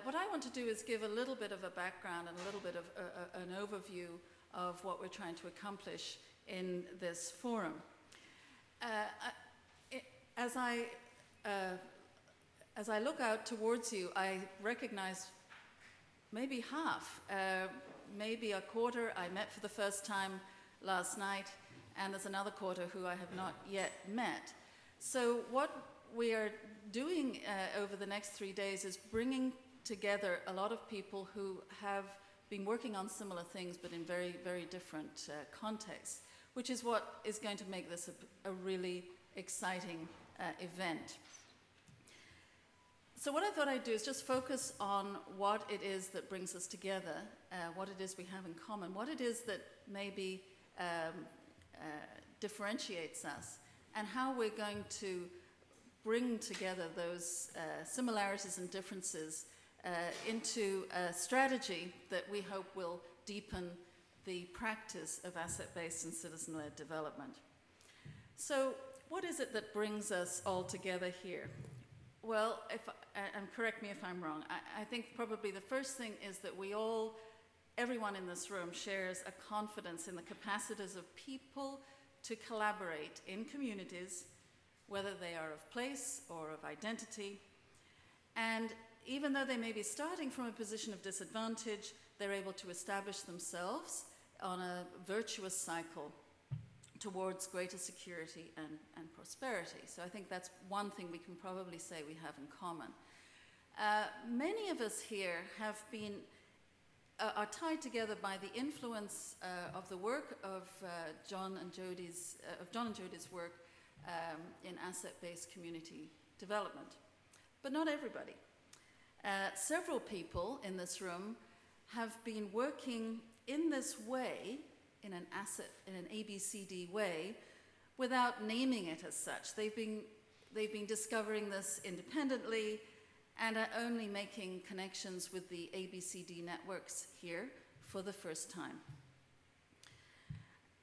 What I want to do is give a little bit of a background and a little bit of an overview of what we're trying to accomplish in this forum. As I look out towards you, I recognize maybe half, maybe a quarter I met for the first time last night, and there's another quarter who I have not yet met. So what we are doing over the next 3 days is bringing together a lot of people who have been working on similar things but in very, very different contexts, which is what is going to make this a really exciting event. So what I thought I'd do is just focus on what it is that brings us together, what it is we have in common, what it is that maybe differentiates us, and how we're going to bring together those similarities and differences into a strategy that we hope will deepen the practice of asset-based and citizen-led development. So what is it that brings us all together here? Well, and correct me if I'm wrong, I think probably the first thing is that everyone in this room shares a confidence in the capacities of people to collaborate in communities, whether they are of place or of identity. And even though they may be starting from a position of disadvantage, they're able to establish themselves on a virtuous cycle towards greater security and prosperity. So I think that's one thing we can probably say we have in common. Many of us here are tied together by the influence of the work of John and Jody's work in asset-based community development, but not everybody. Several people in this room have been working in this way, in an ABCD way, without naming it as such. They've been discovering this independently and are only making connections with the ABCD networks here for the first time.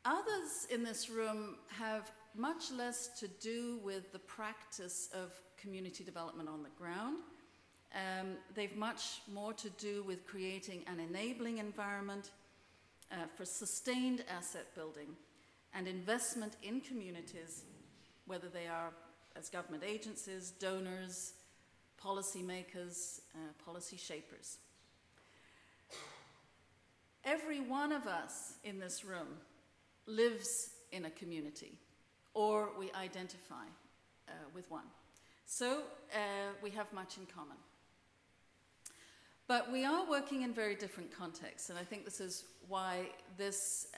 Others in this room have much less to do with the practice of community development on the ground. They've much more to do with creating an enabling environment for sustained asset building and investment in communities, whether they are as government agencies, donors, policymakers, policy shapers. Every one of us in this room lives in a community, or we identify with one. So we have much in common. But we are working in very different contexts, and I think this is why this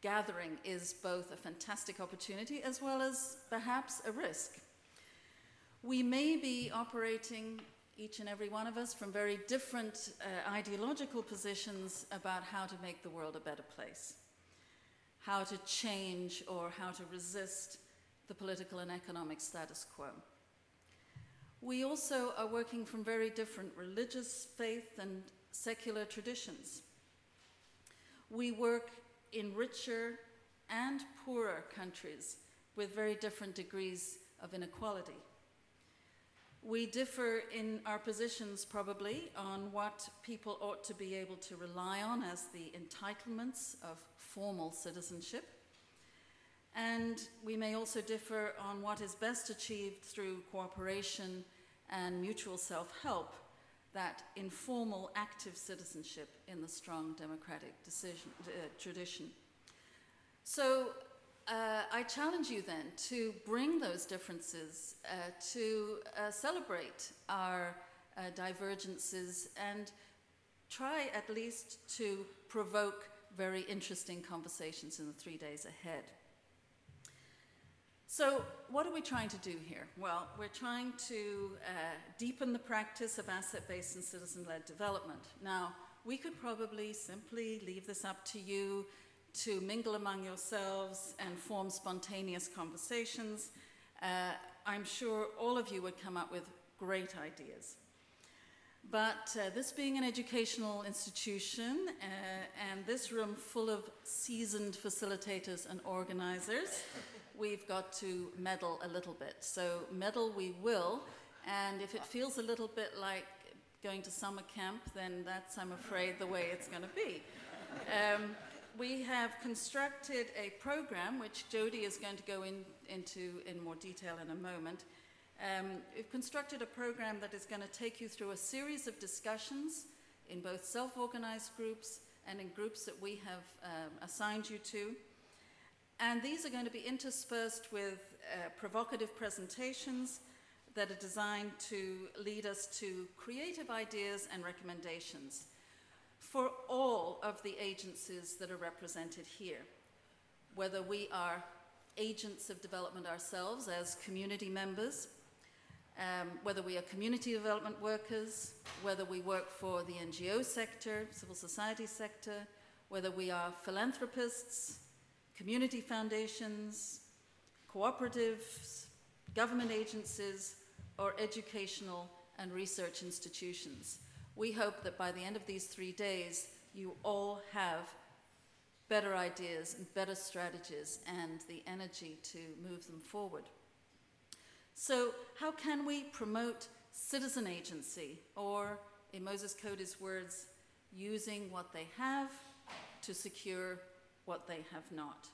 gathering is both a fantastic opportunity as well as perhaps a risk. We may be operating, each and every one of us, from very different ideological positions about how to make the world a better place, how to change or how to resist the political and economic status quo. We also are working from very different religious, faith, and secular traditions. We work in richer and poorer countries with very different degrees of inequality. We differ in our positions probably on what people ought to be able to rely on as the entitlements of formal citizenship. And we may also differ on what is best achieved through cooperation and mutual self-help, that informal active citizenship in the strong democratic tradition. So I challenge you then to bring those differences, to celebrate our divergences and try at least to provoke very interesting conversations in the 3 days ahead. So what are we trying to do here? Well, we're trying to deepen the practice of asset-based and citizen-led development. Now, we could probably simply leave this up to you to mingle among yourselves and form spontaneous conversations. I'm sure all of you would come up with great ideas. But this being an educational institution and this room full of seasoned facilitators and organizers, we've got to meddle a little bit. So meddle we will, and if it feels a little bit like going to summer camp, then that's, I'm afraid, the way it's going to be. We have constructed a program, which Jody is going to go into in more detail in a moment. We've constructed a program that is going to take you through a series of discussions in both self-organized groups and in groups that we have assigned you to. And these are going to be interspersed with provocative presentations that are designed to lead us to creative ideas and recommendations for all of the agencies that are represented here, whether we are agents of development ourselves as community members, whether we are community development workers, whether we work for the NGO sector, civil society sector, whether we are philanthropists, community foundations, cooperatives, government agencies, or educational and research institutions. We hope that by the end of these 3 days, you all have better ideas and better strategies and the energy to move them forward. So how can we promote citizen agency, or in Moses Coady's words, using what they have to secure what they have not?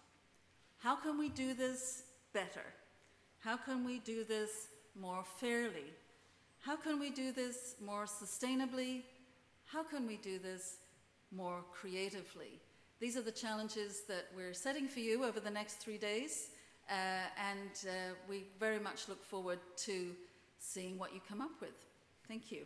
How can we do this better? How can we do this more fairly? How can we do this more sustainably? How can we do this more creatively? These are the challenges that we're setting for you over the next 3 days, and we very much look forward to seeing what you come up with. Thank you.